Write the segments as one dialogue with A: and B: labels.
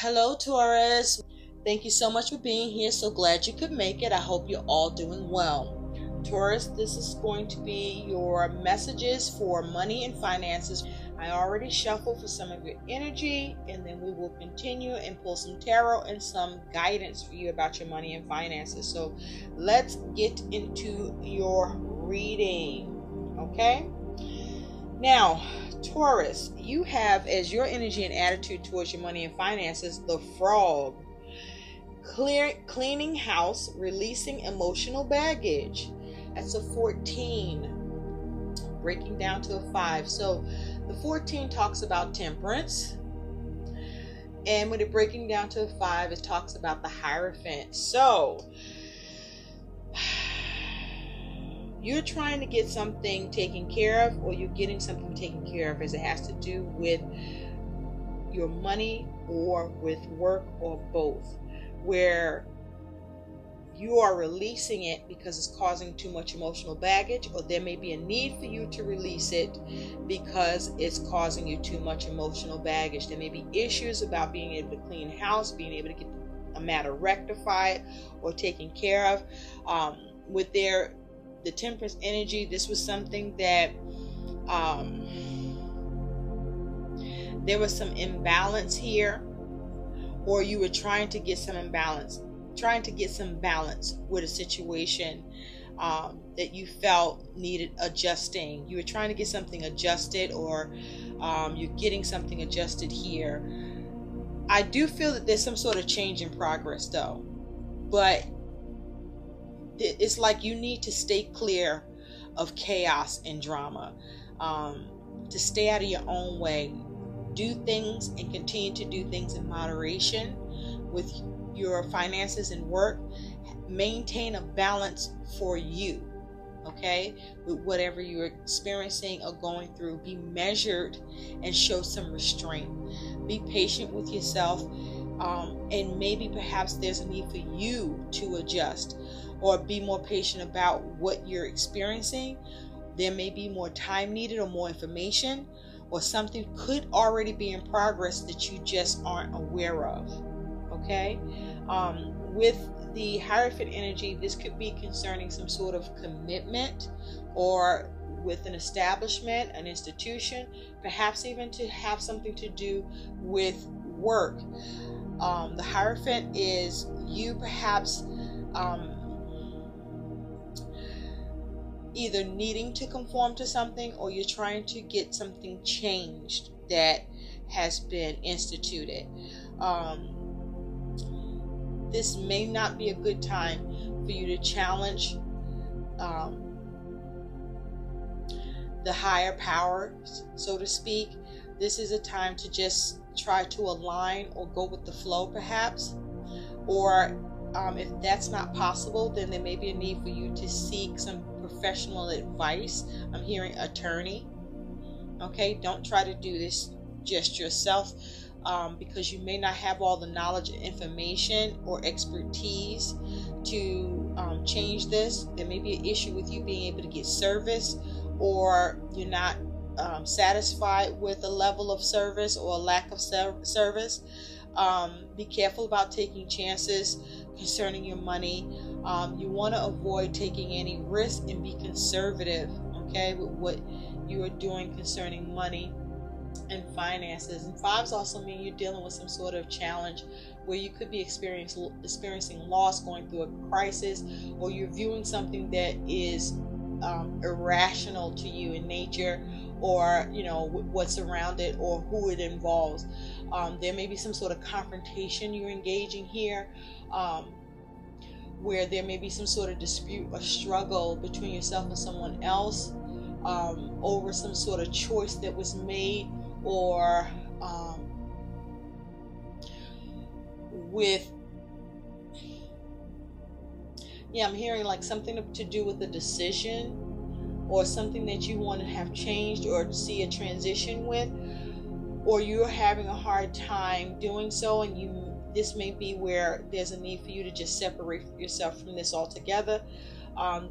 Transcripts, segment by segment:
A: Hello, Taurus. Thank you so much for being here. So glad you could make it. I hope you're all doing well. Taurus, this is going to be your messages for money and finances. I already shuffled for some of your energy, and then we will continue and pull some tarot and some guidance for you about your money and finances. So let's get into your reading, okay? Now, Taurus, you have as your energy and attitude towards your money and finances the Frog. Cleaning house, releasing emotional baggage. That's a 14. Breaking down to a 5. So the 14 talks about temperance. And when it's breaking down to a 5, it talks about the Hierophant. So you're trying to get something taken care of, or you're getting something taken care of, as it has to do with your money or with work or both, where you are releasing it because it's causing too much emotional baggage, or there may be a need for you to release it because it's causing you too much emotional baggage. There may be issues about being able to clean house, being able to get a matter rectified or taken care of. With the temperance energy, this was something that there was some imbalance here, or you were trying to get some balance with a situation that you felt needed adjusting. You were trying to get something adjusted, or you're getting something adjusted here. I do feel that there's some sort of change in progress though, but it's like you need to stay clear of chaos and drama, to stay out of your own way. Do things and continue to do things in moderation with your finances and work. Maintain a balance for you, okay, with whatever you're experiencing or going through. Be measured and show some restraint. Be patient with yourself, and maybe perhaps there's a need for you to adjust or be more patient about what you're experiencing. There may be more time needed or more information, or something could already be in progress that you just aren't aware of, okay? With the Hierophant energy, this could be concerning some sort of commitment, or with an establishment, an institution, perhaps even to have something to do with work. The Hierophant is you perhaps either needing to conform to something, or you're trying to get something changed that has been instituted. This may not be a good time for you to challenge the higher power, so to speak. This is a time to just try to align or go with the flow perhaps, or if that's not possible, then there may be a need for you to seek some professional advice. I'm hearing attorney. Okay, don't try to do this just yourself, because you may not have all the knowledge and information or expertise to change this. There may be an issue with you being able to get service, or you're not satisfied with the level of service or a lack of service. Be careful about taking chances concerning your money. You want to avoid taking any risk and be conservative, okay, with what you are doing concerning money and finances. And 5s also mean you're dealing with some sort of challenge where you could be experiencing loss, going through a crisis, or you're viewing something that is irrational to you in nature, or what's around it, or who it involves. There may be some sort of confrontation you're engaging here, where there may be some sort of dispute or struggle between yourself and someone else over some sort of choice that was made, or I'm hearing like something to do with a decision, or something that you want to have changed or see a transition with, or you're having a hard time doing so, and this may be where there's a need for you to just separate yourself from this altogether.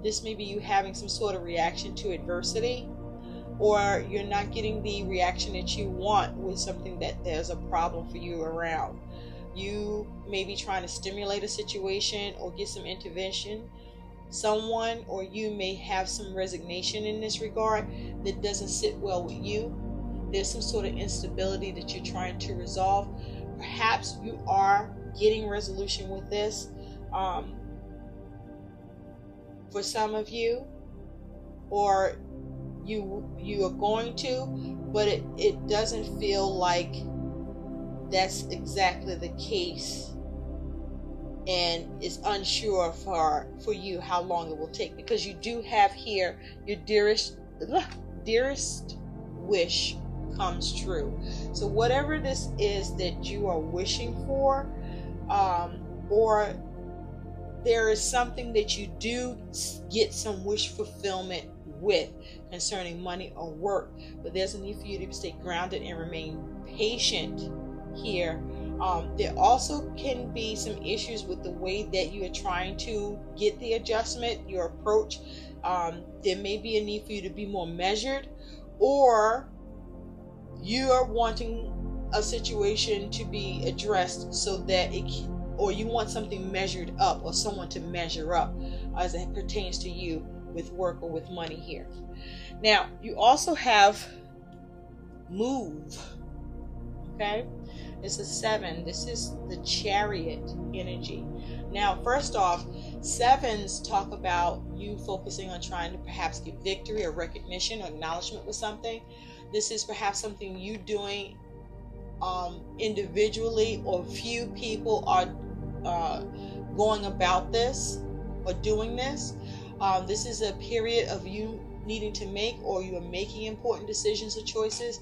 A: This may be you having some sort of reaction to adversity, or you're not getting the reaction that you want with something that there's a problem for you around. you may be trying to stimulate a situation or get some intervention. Someone or you may have some resignation in this regard that doesn't sit well with you. There's some sort of instability that you're trying to resolve. Perhaps you are getting resolution with this for some of you, or you are going to, but it doesn't feel like that's exactly the case, and it's unsure for you how long it will take, because you do have here your dearest wish comes true. So whatever this is that you are wishing for, or there is something that you do get some wish fulfillment with concerning money or work, but there's a need for you to stay grounded and remain patient here. There also can be some issues with the way that you are trying to get the adjustment, your approach. There may be a need for you to be more measured, or you are wanting a situation to be addressed so that or you want something measured up, or someone to measure up as it pertains to you with work or with money here. Now, you also have move. Okay, it's a 7. This is the Chariot energy. Now, first off, 7s talk about you focusing on trying to perhaps get victory or recognition or acknowledgement with something. This is perhaps something you doing individually, or few people are going about this or doing this. This is a period of you needing to make, or you are making important decisions or choices.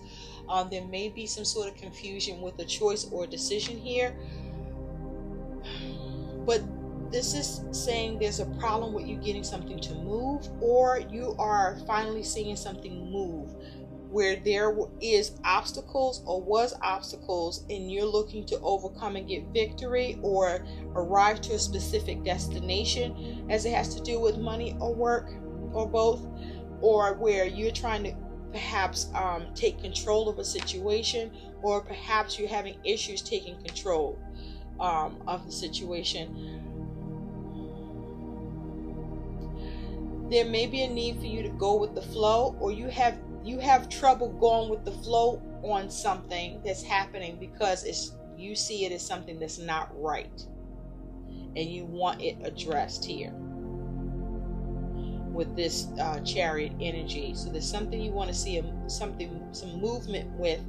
A: There may be some sort of confusion with a choice or a decision here, but this is saying there's a problem with you getting something to move, or you are finally seeing something move where there is obstacles or was obstacles, and you're looking to overcome and get victory or arrive to a specific destination, as it has to do with money or work, or both, or where you're trying to perhaps take control of a situation, or perhaps you're having issues taking control of the situation. There may be a need for you to go with the flow, or you have trouble going with the flow on something that's happening because you see it as something that's not right, and you want it addressed here with this Chariot energy. So there's something you want to see some movement with,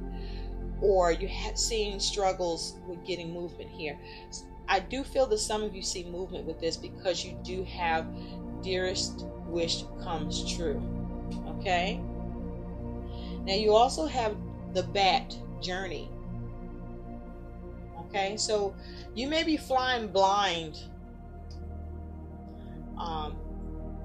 A: or you're seeing struggles with getting movement here. I do feel that some of you see movement with this because you do have dearest wish comes true. Okay, now you also have the Bat journey. Okay, so you may be flying blind,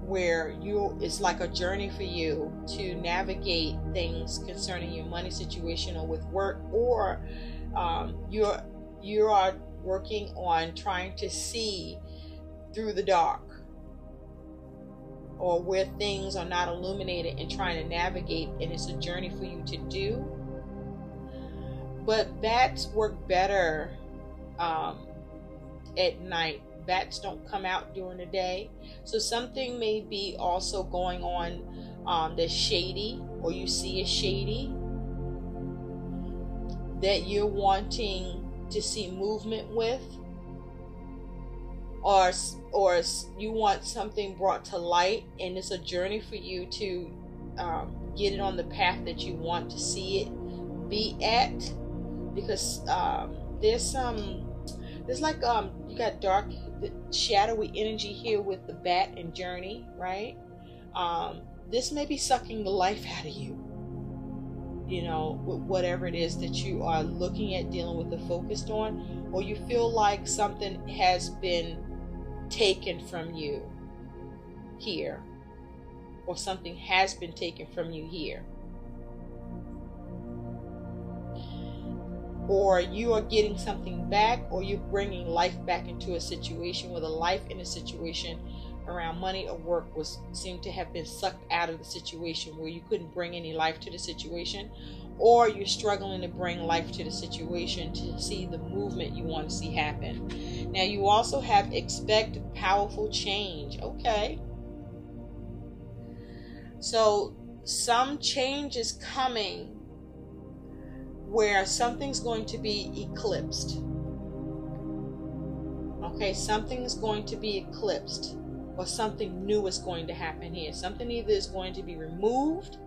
A: where it's like a journey for you to navigate things concerning your money situation or with work, or you are working on trying to see through the dark, or where things are not illuminated, and trying to navigate, and it's a journey for you to do. But bats work better at night. Bats don't come out during the day. So something may be also going on that's shady, or you see as shady, that you're wanting to see movement with, or you want something brought to light, and it's a journey for you to get it on the path that you want to see it be at, because there's like you got dark, shadowy energy here with the Bat and journey, right? This may be sucking the life out of you, whatever it is that you are looking at, dealing with, or focused on, or you feel like something has been taken from you here, or something has been taken from you here, or you are getting something back, or you're bringing life back into a situation, with a life in a situation around money or work seemed to have been sucked out of the situation, where you couldn't bring any life to the situation, or you're struggling to bring life to the situation to see the movement you want to see happen. Now you also have expect powerful change. Okay, so some change is coming where something's going to be eclipsed. Okay, something is going to be eclipsed, or something new is going to happen here. Something either is going to be removed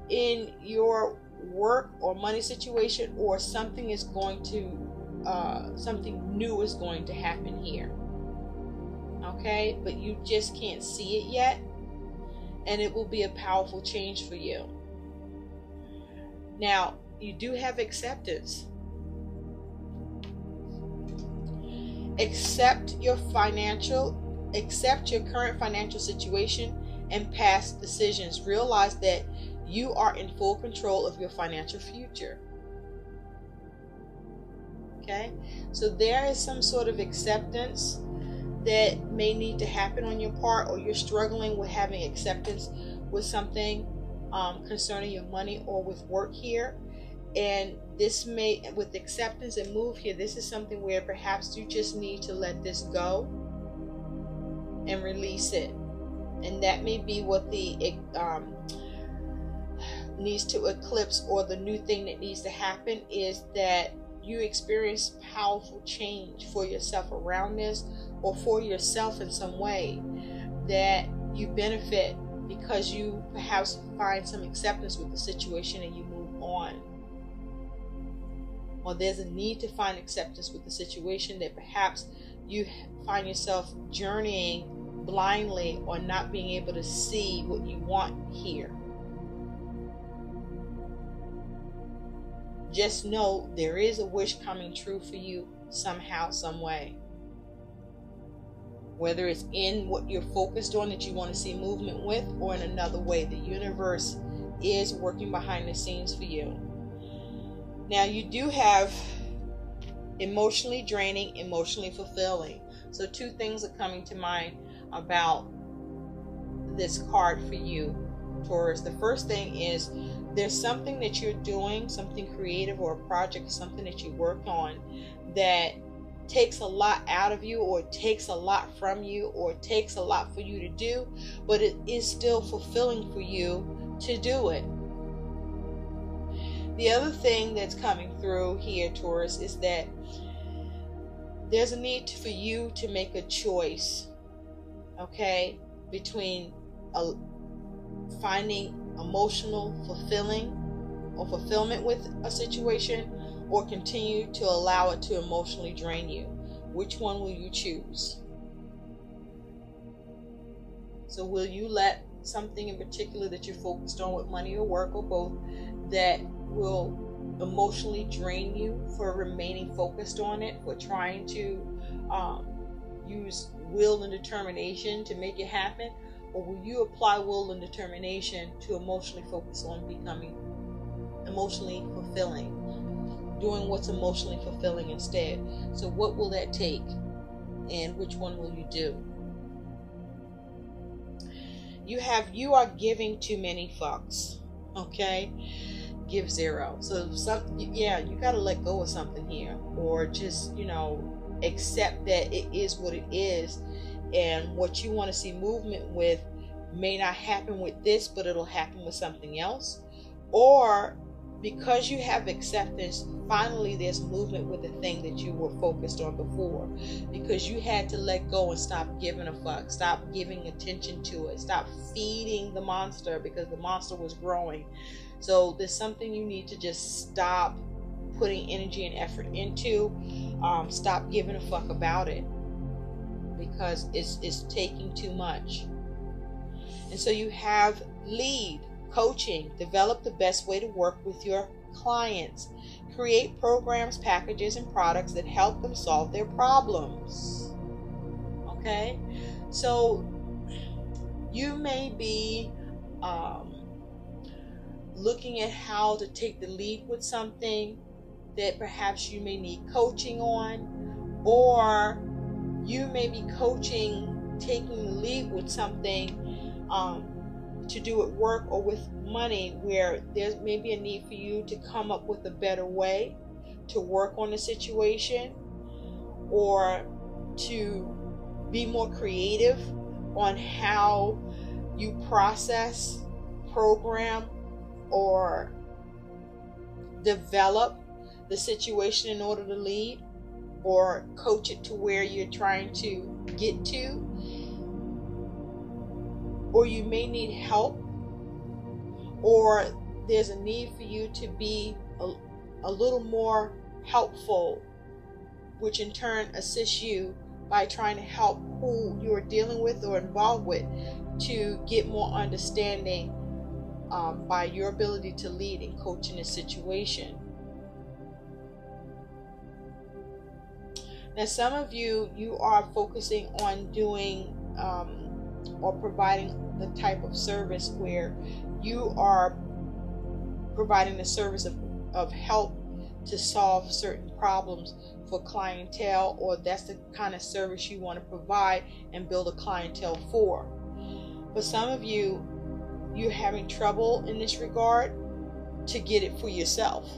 A: in your work or money situation, or something is going to something new is going to happen here. Okay, but you just can't see it yet, and it will be a powerful change for you. Now you do have acceptance. Accept your current financial situation and past decisions. Realize that you are in full control of your financial future. Okay, so there is some sort of acceptance that may need to happen on your part, or you're struggling with having acceptance with something concerning your money or with work here. And this may, with acceptance and move here, this is something where perhaps you just need to let this go and release it. And that may be what the needs to eclipse, or the new thing that needs to happen is that you experience powerful change for yourself around this, or for yourself in some way, that you benefit because you perhaps find some acceptance with the situation and you move on. Or there's a need to find acceptance with the situation that perhaps you find yourself journeying blindly, or not being able to see what you want here. Just know there is a wish coming true for you somehow, some way. Whether it's in what you're focused on that you want to see movement with, or in another way, the universe is working behind the scenes for you. Now you do have emotionally draining, emotionally fulfilling. So two things are coming to mind about this card for you, Taurus. The first thing is, there's something that you're doing, something creative, or a project, something that you worked on that takes a lot out of you, or it takes a lot from you, or it takes a lot for you to do, but it is still fulfilling for you to do it. The other thing that's coming through here, Taurus, is that there's a need for you to make a choice, okay, between finding emotional fulfillment with a situation, or continue to allow it to emotionally drain you. Which one will you choose? So will you let something in particular that you're focused on with money or work, or both, that will emotionally drain you for remaining focused on it, for trying to use will and determination to make it happen? Or will you apply will and determination to emotionally focus on becoming emotionally fulfilling, doing what's emotionally fulfilling instead? So what will that take, and which one will you do? You are giving too many fucks, okay? Give zero. So you got to let go of something here, or just, accept that it is what it is, and what you want to see movement with may not happen with this, but it'll happen with something else. Or because you have acceptance, finally there's movement with the thing that you were focused on before, because you had to let go and stop giving a fuck, stop giving attention to it, stop feeding the monster, because the monster was growing. So there's something you need to just stop putting energy and effort into. Stop giving a fuck about it, because it's taking too much. And so you have lead, coaching, develop the best way to work with your clients, create programs, packages, and products that help them solve their problems. Okay, so you may be looking at how to take the lead with something that perhaps you may need coaching on, or you may be coaching taking the lead with something to do with work or with money, where there's maybe a need for you to come up with a better way to work on the situation, or to be more creative on how you process, program, or develop the situation in order to lead, or coach it to where you're trying to get to. Or you may need help, or there's a need for you to be a little more helpful, which in turn assists you by trying to help who you're dealing with or involved with to get more understanding by your ability to lead and coach in a situation. Now, some of you are focusing on doing or providing the type of service where you are providing the service of help to solve certain problems for clientele, or that's the kind of service you want to provide and build a clientele for. But some of you, you're having trouble in this regard to get it for yourself.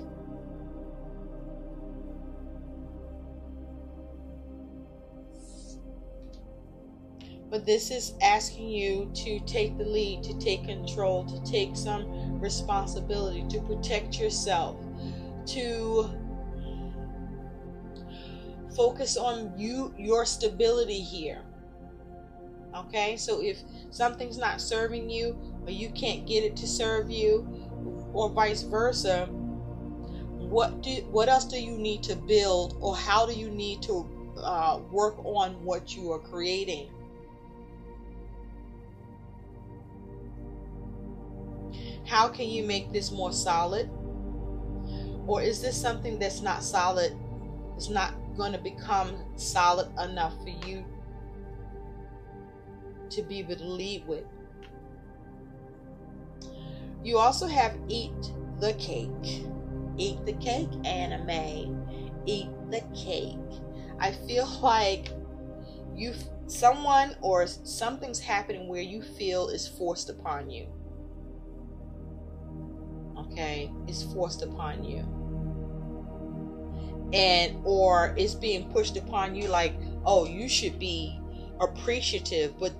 A: But this is asking you to take the lead, to take control, to take some responsibility, to protect yourself, to focus on your stability here. Okay, so if something's not serving you, or you can't get it to serve you, or vice versa, what else do you need to build, or how do you need to work on what you are creating? How can you make this more solid? Or is this something that's not solid? It's not going to become solid enough for you to be able to lead with. You also have eat the cake. Eat the cake, anime. Eat the cake. I feel like someone or something's happening where you feel is forced upon you. Okay, it's forced upon you, or it's being pushed upon you, like, oh, you should be appreciative, but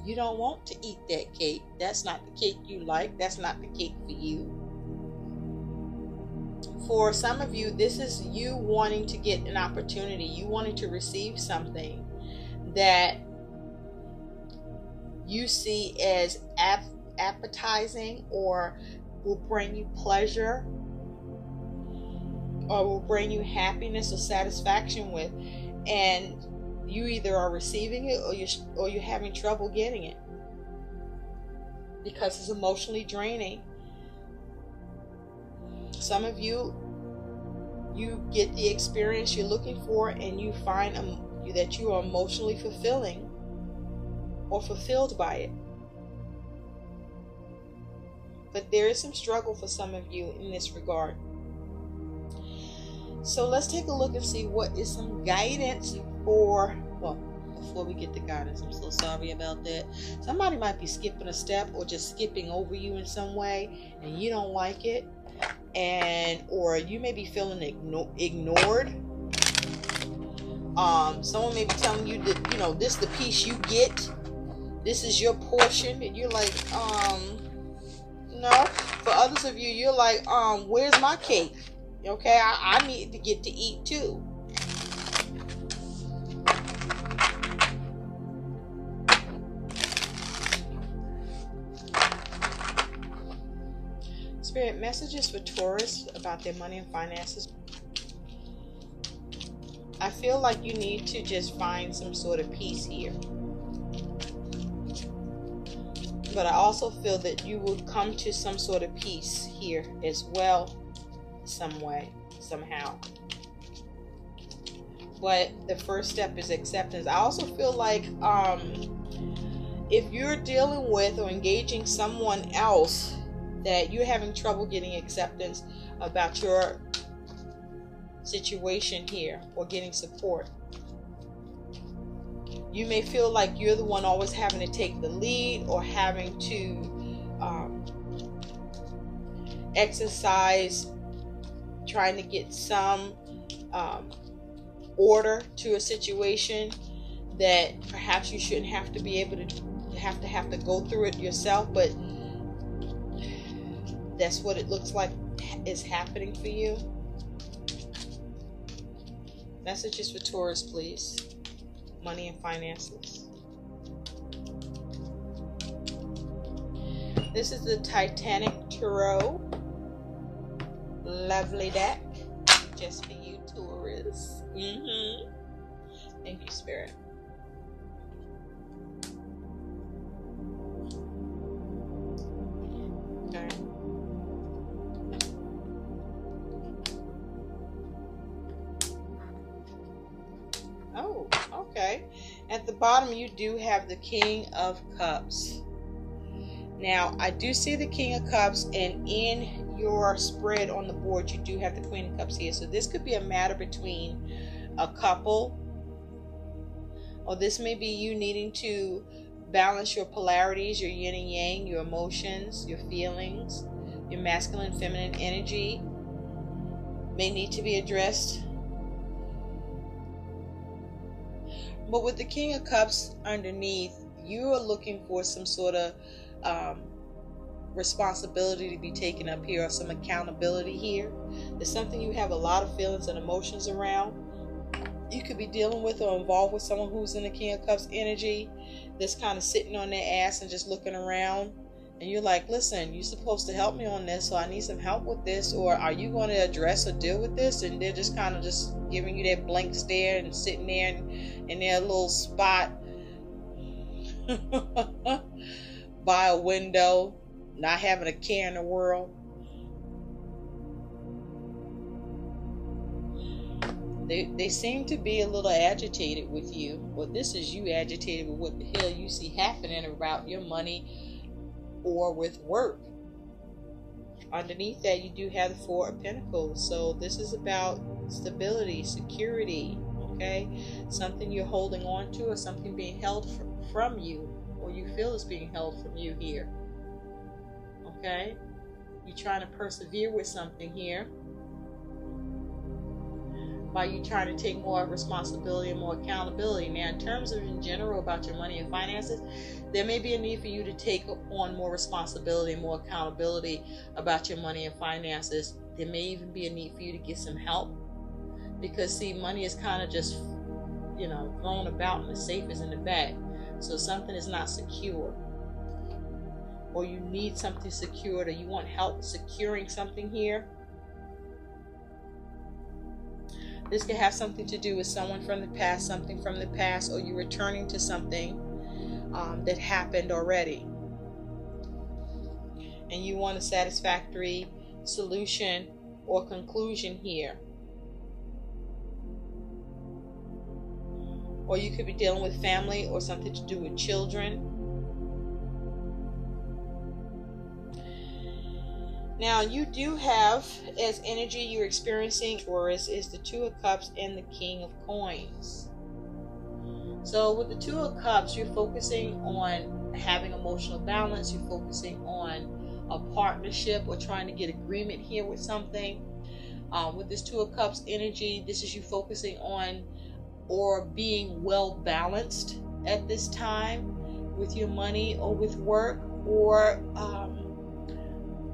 A: you don't want to eat that cake. That's not the cake you like. That's not the cake for you. For some of you, this is you wanting to get an opportunity, you wanting to receive something that you see as appetizing, or will bring you pleasure, or will bring you happiness or satisfaction with, and you either are receiving it, or you're having trouble getting it because it's emotionally draining. Some of you get the experience you're looking for, and you find that you are emotionally fulfilling or fulfilled by it. But there is some struggle for some of you in this regard. So let's take a look and see what is some guidance for, well, before we get the guidance, I'm so sorry about that. Somebody might be skipping a step or just skipping over you in some way, and you don't like it, or you may be feeling ignored. Someone may be telling you that, this is the piece you get, this is your portion, and you're like, no. For others of you, you're like, where's my cake? Okay, I need to get to eat too. Spirit messages for Taurus about their money and finances. I feel like you need to just find some sort of peace here. But I also feel that you will come to some sort of peace here as well, some way, somehow. But the first step is acceptance. I also feel like if you're dealing with or engaging someone else that you're having trouble getting acceptance about your situation here, or getting support. You may feel like you're the one always having to take the lead, or having to exercise, trying to get some order to a situation that perhaps you shouldn't have to be able to have to go through it yourself, but that's what it looks like is happening for you. Messages for Taurus, please. Money and finances. This is the Titanic Tarot. Lovely deck. Just for you, Taurus. Thank you, Spirit. Okay. Oh, okay. At the bottom, you do have the King of Cups. Now, I do see the King of Cups, and in your spread on the board, you do have the Queen of Cups here. So this could be a matter between a couple, or this may be you needing to balance your polarities, your yin and yang, your emotions, your feelings, your masculine and feminine energy may need to be addressed. But with the King of Cups underneath, you are looking for some sort of responsibility to be taken up here, or some accountability here. There's something you have a lot of feelings and emotions around. You could be dealing with or involved with someone who's in the King of Cups energy, that's kind of sitting on their ass and just looking around, and you're like, listen, you're supposed to help me on this, so I need some help with this, or are you going to address or deal with this? And they're just kind of just giving you that blank stare and sitting there in their little spot by a window, not having a care in the world. They seem to be a little agitated with you. Well, this is you agitated with what the hell you see happening about your money or with work. Underneath that, you do have the Four of Pentacles. So this is about stability, security, okay? Something you're holding on to, or something being held from you, or you feel is being held from you here, okay? You're trying to persevere with something here by you trying to take more responsibility and more accountability. Now, in terms of in general about your money and finances, there may be a need for you to take on more responsibility and more accountability about your money and finances. There may even be a need for you to get some help, because see, money is kind of just, thrown about, and the safe is in the bag. So something is not secure, or you need something secured, or you want help securing something here. This could have something to do with someone from the past, something from the past, or you returning to something that happened already, and you want a satisfactory solution or conclusion here. Or you could be dealing with family or something to do with children. Now, you do have, as energy you're experiencing, Taurus, is the Two of Cups and the King of Coins. So with the Two of Cups, you're focusing on having emotional balance. You're focusing on a partnership or trying to get agreement here with something. With this Two of Cups energy, this is you focusing on or being well balanced at this time with your money or with work, or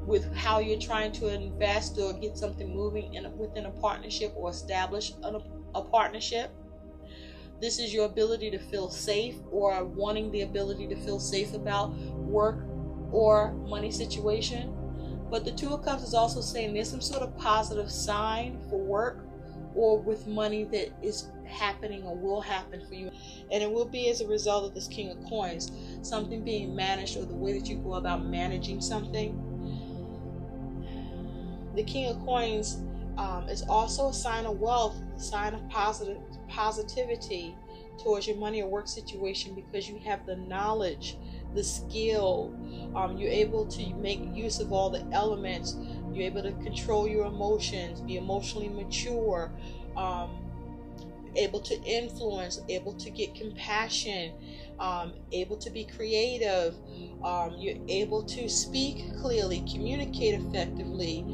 A: with how you're trying to invest or get something moving within a partnership or establish a partnership. This is your ability to feel safe, or wanting the ability to feel safe about work or money situation. But the Two of Cups is also saying there's some sort of positive sign for work or with money that is happening or will happen for you. And it will be as a result of this King of Coins, something being managed, or the way that you go about managing something. The King of Coins is also a sign of wealth, a sign of positivity towards your money or work situation, because you have the knowledge, the skill. You're able to make use of all the elements. You're able to control your emotions, be emotionally mature, able to influence, able to get compassion, able to be creative, you're able to speak clearly, communicate effectively,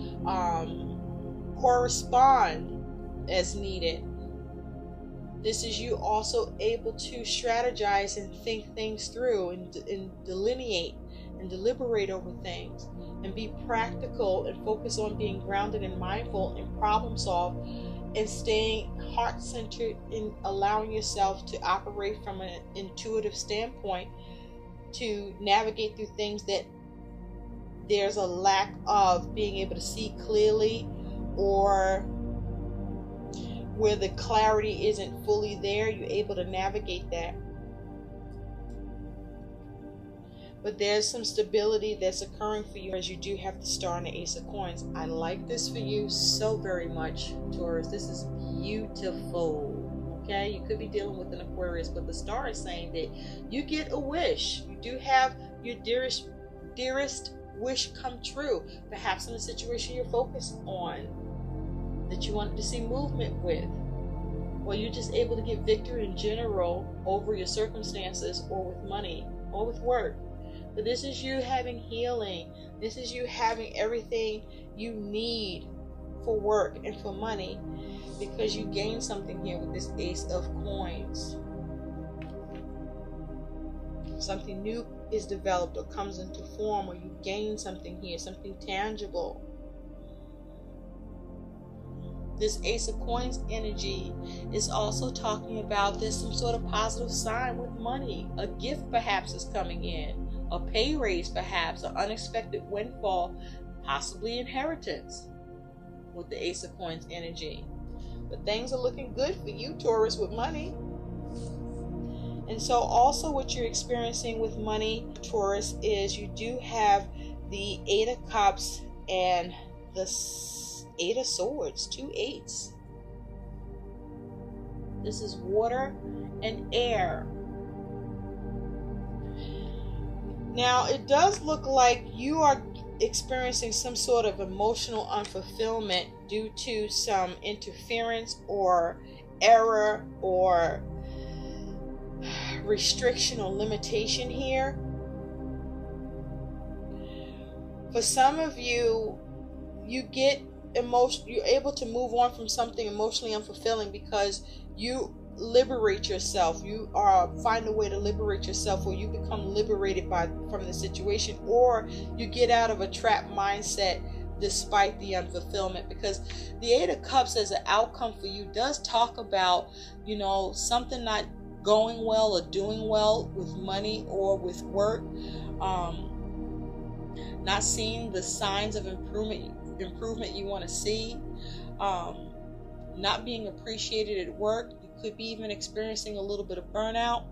A: correspond as needed. This is you also able to strategize and think things through and delineate and deliberate over things and be practical and focus on being grounded and mindful and problem solve and staying heart-centered in allowing yourself to operate from an intuitive standpoint to navigate through things that there's a lack of being able to see clearly, or where the clarity isn't fully there. You're able to navigate that. But there's some stability that's occurring for you as you do have the Star and the Ace of Coins. I like this for you so very much, Taurus. This is beautiful. Okay, you could be dealing with an Aquarius, but the Star is saying that you get a wish. You do have your dearest wish come true. Perhaps in a situation you're focused on that you wanted to see movement with, or you're just able to get victory in general over your circumstances, or with money, or with work. But this is you having healing. This is you having everything you need for work and for money, because you gain something here with this Ace of Coins. Something new is developed or comes into form, or you gain something here, something tangible. This Ace of Coins energy is also talking about there's some sort of positive sign with money. A gift perhaps is coming in. A pay raise perhaps. An unexpected windfall. Possibly inheritance with the Ace of Coins energy. But things are looking good for you, Taurus, with money. And so also what you're experiencing with money, Taurus, is you do have the Eight of Cups and the Eight of Swords, 2 eights. This is water and air. Now, it does look like you are experiencing some sort of emotional unfulfillment due to some interference or error or restriction or limitation here. For some of you, you get you're able to move on from something emotionally unfulfilling because you liberate yourself. You find a way to liberate yourself, or you become liberated from the situation, or you get out of a trapped mindset despite the unfulfillment. Because the Eight of Cups as an outcome for you does talk about, something not going well or doing well with money or with work, not seeing the signs of improvement you want to see, not being appreciated at work. You could be even experiencing a little bit of burnout,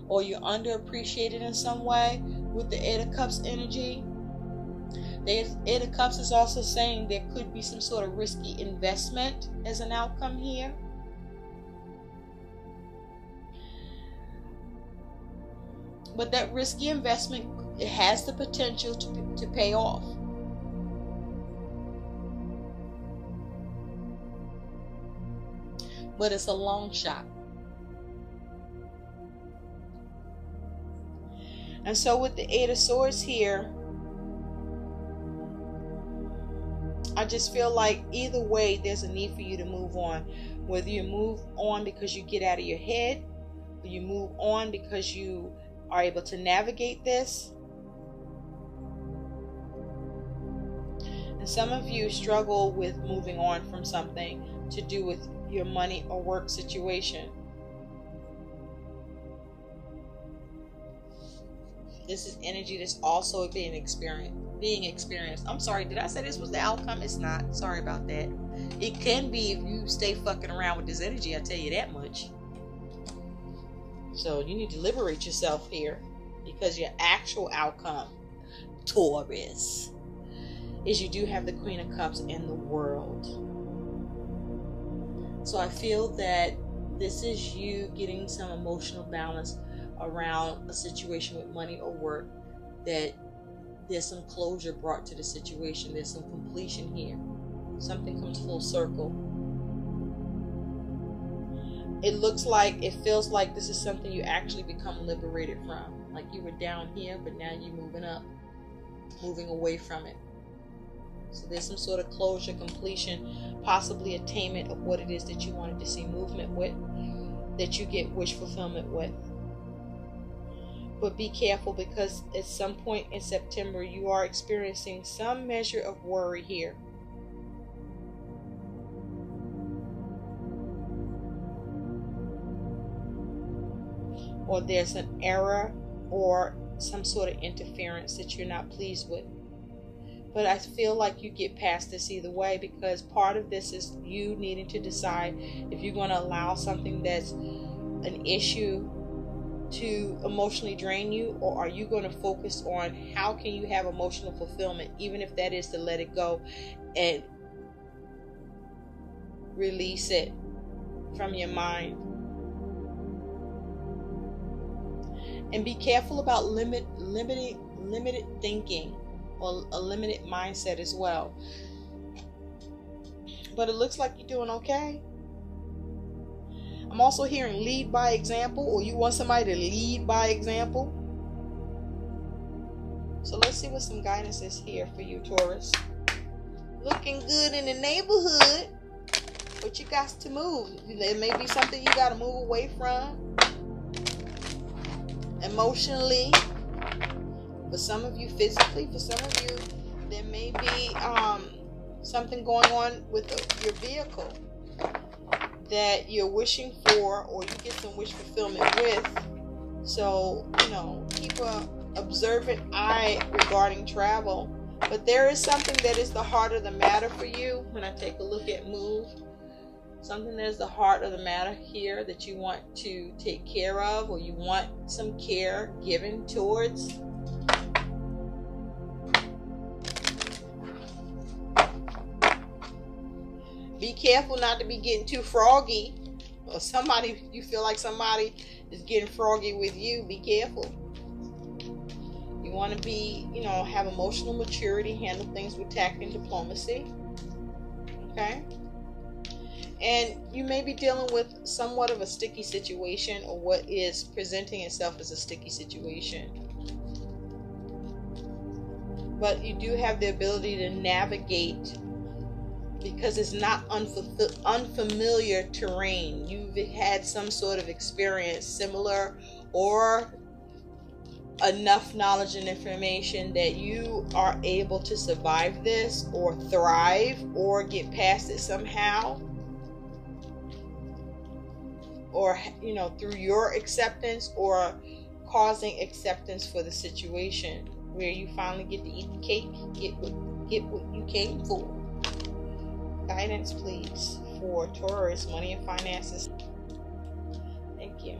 A: or you're underappreciated in some way with the Eight of Cups energy. The Eight of Cups is also saying there could be some sort of risky investment as an outcome here. But that risky investment, it has the potential to pay off. But it's a long shot. And so with the Eight of Swords here, I just feel like either way there's a need for you to move on. Whether you move on because you get out of your head, or you move on because you are able to navigate this. And some of you struggle with moving on from something to do with your money or work situation. This is energy that's also being experienced. I'm sorry, did I say this was the outcome? It's not. Sorry about that. It can be if you stay fucking around with this energy, I tell you that much. So you need to liberate yourself here, because your actual outcome, Taurus, is you do have the Queen of Cups and the World. So I feel that this is you getting some emotional balance around a situation with money or work, that there's some closure brought to the situation. There's some completion here. Something comes full circle. it looks like, it feels like this is something you actually become liberated from. Like you were down here, but now you're moving up, moving away from it. So there's some sort of closure, completion, possibly attainment of what it is that you wanted to see movement with, that you get wish fulfillment with. But be careful, because at some point in September, you are experiencing some measure of worry here. Or there's an error or some sort of interference that you're not pleased with. But I feel like you get past this either way, because part of this is you needing to decide if you're going to allow something that's an issue to emotionally drain you, or are you going to focus on how can you have emotional fulfillment, even if that is to let it go and release it from your mind. And be careful about limited thinking, or a limited mindset as well. But it looks like you're doing okay. I'm also hearing lead by example, or you want somebody to lead by example. So let's see what some guidance is here for you, Taurus. Looking good in the neighborhood, but you got to move. There may be something you got to move away from emotionally. For some of you, physically. For some of you, there may be something going on with your vehicle that you're wishing for, or you get some wish fulfillment with. So, keep a observant eye regarding travel. But there is something that is the heart of the matter for you. When I take a look at move, something that is the heart of the matter here that you want to take care of, or you want some care given towards. Be careful not to be getting too froggy, or you feel like somebody is getting froggy with you. Be careful. You want to be, have emotional maturity, handle things with tact and diplomacy. Okay? And you may be dealing with somewhat of a sticky situation, or what is presenting itself as a sticky situation. But you do have the ability to navigate, because it's not unfamiliar terrain. You've had some sort of experience similar, or enough knowledge and information that you are able to survive this, or thrive, or get past it somehow, or through your acceptance, or causing acceptance for the situation, where you finally get to eat the cake, get what you came for. Guidance, please, for Taurus, money and finances. Thank you.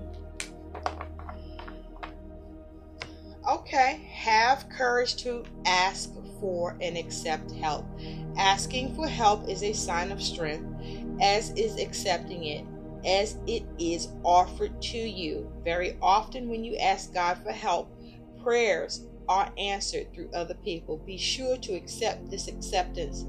A: Okay, have courage to ask for and accept help. Asking for help is a sign of strength, as is accepting it, as it is offered to you. Very often when you ask God for help, prayers are answered through other people. Be sure to accept this acceptance.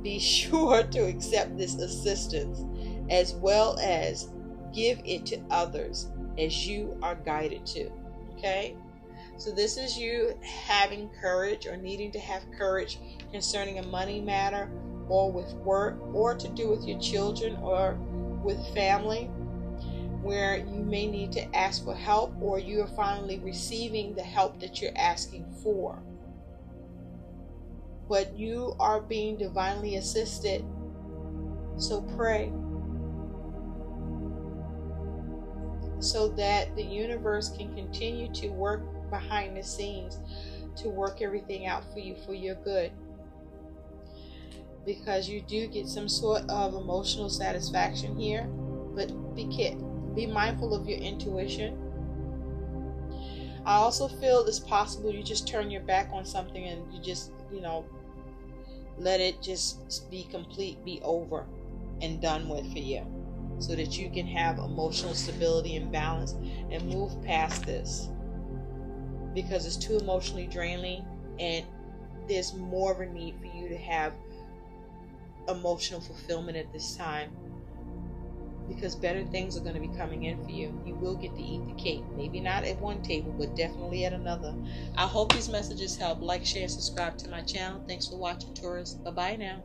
A: Be sure to accept this assistance, as well as give it to others as you are guided to. Okay? So this is you having courage, or needing to have courage concerning a money matter, or with work, or to do with your children, or with family, where you may need to ask for help, or you are finally receiving the help that you're asking for. But you are being divinely assisted. So pray, so that the universe can continue to work behind the scenes, to work everything out for you, for your good. Because you do get some sort of emotional satisfaction here. But be mindful of your intuition. I also feel it's possible you just turn your back on something, and you just, let it just be complete, be over and done with for you, so that you can have emotional stability and balance and move past this, because it's too emotionally draining, and there's more of a need for you to have emotional fulfillment at this time. because better things are going to be coming in for you. You will get to eat the cake. Maybe not at one table, but definitely at another. I hope these messages help. Like, share, subscribe to my channel. Thanks for watching, Taurus. Bye-bye now.